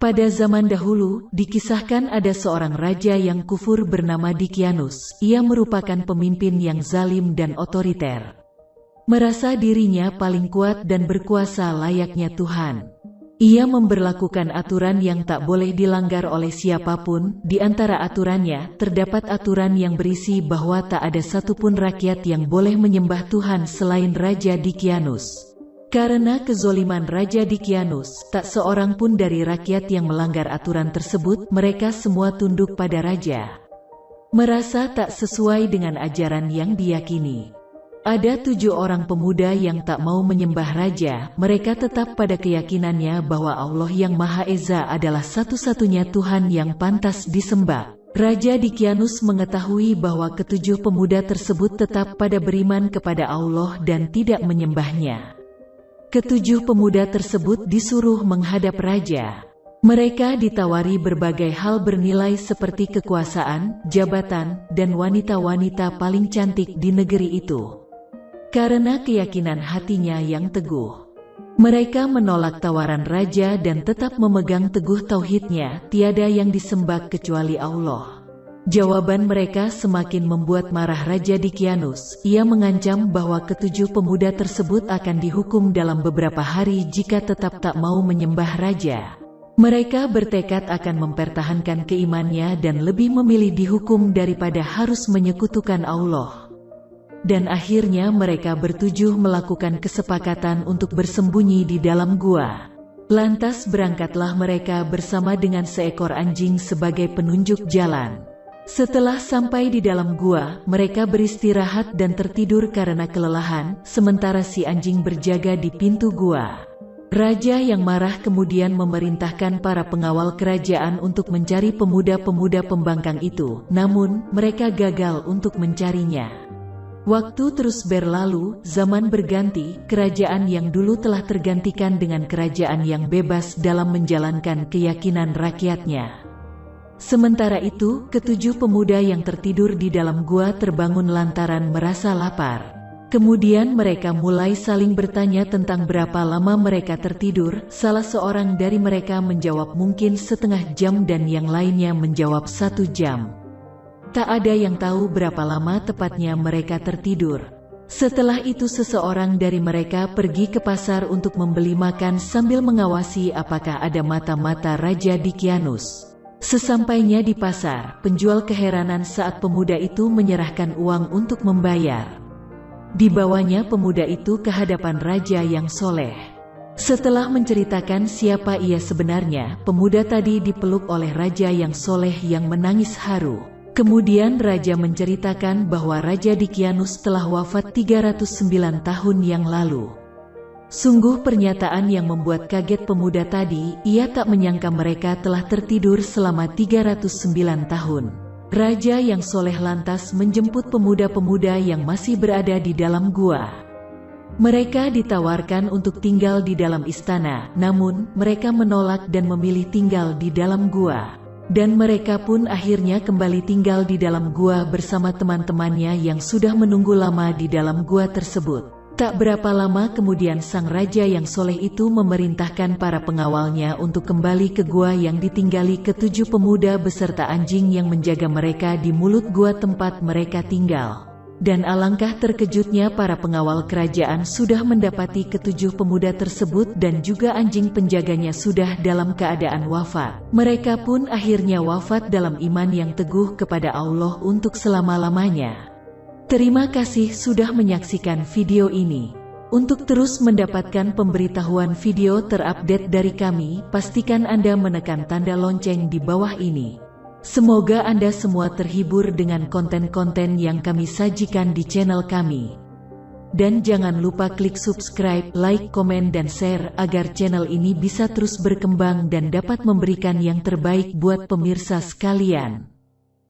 Pada zaman dahulu, dikisahkan ada seorang raja yang kufur bernama Dikianus. Ia merupakan pemimpin yang zalim dan otoriter. Merasa dirinya paling kuat dan berkuasa layaknya Tuhan. Ia memberlakukan aturan yang tak boleh dilanggar oleh siapapun. Di antara aturannya, terdapat aturan yang berisi bahwa tak ada satupun rakyat yang boleh menyembah Tuhan selain Raja Dikianus. Karena kezoliman Raja Dikianus, tak seorang pun dari rakyat yang melanggar aturan tersebut. Mereka semua tunduk pada raja. Merasa tak sesuai dengan ajaran yang diyakini. Ada 7 orang pemuda yang tak mau menyembah raja. Mereka tetap pada keyakinannya bahwa Allah yang Maha Esa adalah satu-satunya Tuhan yang pantas disembah. Raja Dikianus mengetahui bahwa ke-7 pemuda tersebut tetap pada beriman kepada Allah dan tidak menyembahnya. Ke-7 pemuda tersebut disuruh menghadap raja. Mereka ditawari berbagai hal bernilai seperti kekuasaan, jabatan, dan wanita-wanita paling cantik di negeri itu. Karena keyakinan hatinya yang teguh, mereka menolak tawaran raja dan tetap memegang teguh tauhidnya. Tiada yang disembah kecuali Allah. Jawaban mereka semakin membuat marah Raja Dikianus. Ia mengancam bahwa ke-7 pemuda tersebut akan dihukum dalam beberapa hari jika tetap tak mau menyembah raja. Mereka bertekad akan mempertahankan keimanannya dan lebih memilih dihukum daripada harus menyekutukan Allah. Dan akhirnya mereka bertujuh melakukan kesepakatan untuk bersembunyi di dalam gua. Lantas berangkatlah mereka bersama dengan seekor anjing sebagai penunjuk jalan. Setelah sampai di dalam gua, mereka beristirahat dan tertidur karena kelelahan, sementara si anjing berjaga di pintu gua. Raja yang marah kemudian memerintahkan para pengawal kerajaan untuk mencari pemuda-pemuda pembangkang itu, namun mereka gagal untuk mencarinya. Waktu terus berlalu, zaman berganti, kerajaan yang dulu telah tergantikan dengan kerajaan yang bebas dalam menjalankan keyakinan rakyatnya. Sementara itu, ke-7 pemuda yang tertidur di dalam gua terbangun lantaran merasa lapar. Kemudian mereka mulai saling bertanya tentang berapa lama mereka tertidur. Salah seorang dari mereka menjawab mungkin setengah jam dan yang lainnya menjawab 1 jam. Tak ada yang tahu berapa lama tepatnya mereka tertidur. Setelah itu seseorang dari mereka pergi ke pasar untuk membeli makan sambil mengawasi apakah ada mata-mata Raja Dikianus. Sesampainya di pasar, penjual keheranan saat pemuda itu menyerahkan uang untuk membayar. Dibawanya pemuda itu ke hadapan raja yang soleh. Setelah menceritakan siapa ia sebenarnya, pemuda tadi dipeluk oleh raja yang soleh yang menangis haru. Kemudian raja menceritakan bahwa Raja Dikianus telah wafat 309 tahun yang lalu. Sungguh pernyataan yang membuat kaget pemuda tadi. Ia tak menyangka mereka telah tertidur selama 309 tahun. Raja yang soleh lantas menjemput pemuda-pemuda yang masih berada di dalam gua. Mereka ditawarkan untuk tinggal di dalam istana, namun mereka menolak dan memilih tinggal di dalam gua. Dan mereka pun akhirnya kembali tinggal di dalam gua bersama teman-temannya yang sudah menunggu lama di dalam gua tersebut. Tak berapa lama kemudian sang raja yang soleh itu memerintahkan para pengawalnya untuk kembali ke gua yang ditinggali ke-7 pemuda beserta anjing yang menjaga mereka di mulut gua tempat mereka tinggal. Dan alangkah terkejutnya para pengawal kerajaan sudah mendapati ke-7 pemuda tersebut dan juga anjing penjaganya sudah dalam keadaan wafat. Mereka pun akhirnya wafat dalam iman yang teguh kepada Allah untuk selama-lamanya. Terima kasih sudah menyaksikan video ini. Untuk terus mendapatkan pemberitahuan video terupdate dari kami, pastikan Anda menekan tanda lonceng di bawah ini. Semoga Anda semua terhibur dengan konten-konten yang kami sajikan di channel kami. Dan jangan lupa klik subscribe, like, komen, dan share agar channel ini bisa terus berkembang dan dapat memberikan yang terbaik buat pemirsa sekalian.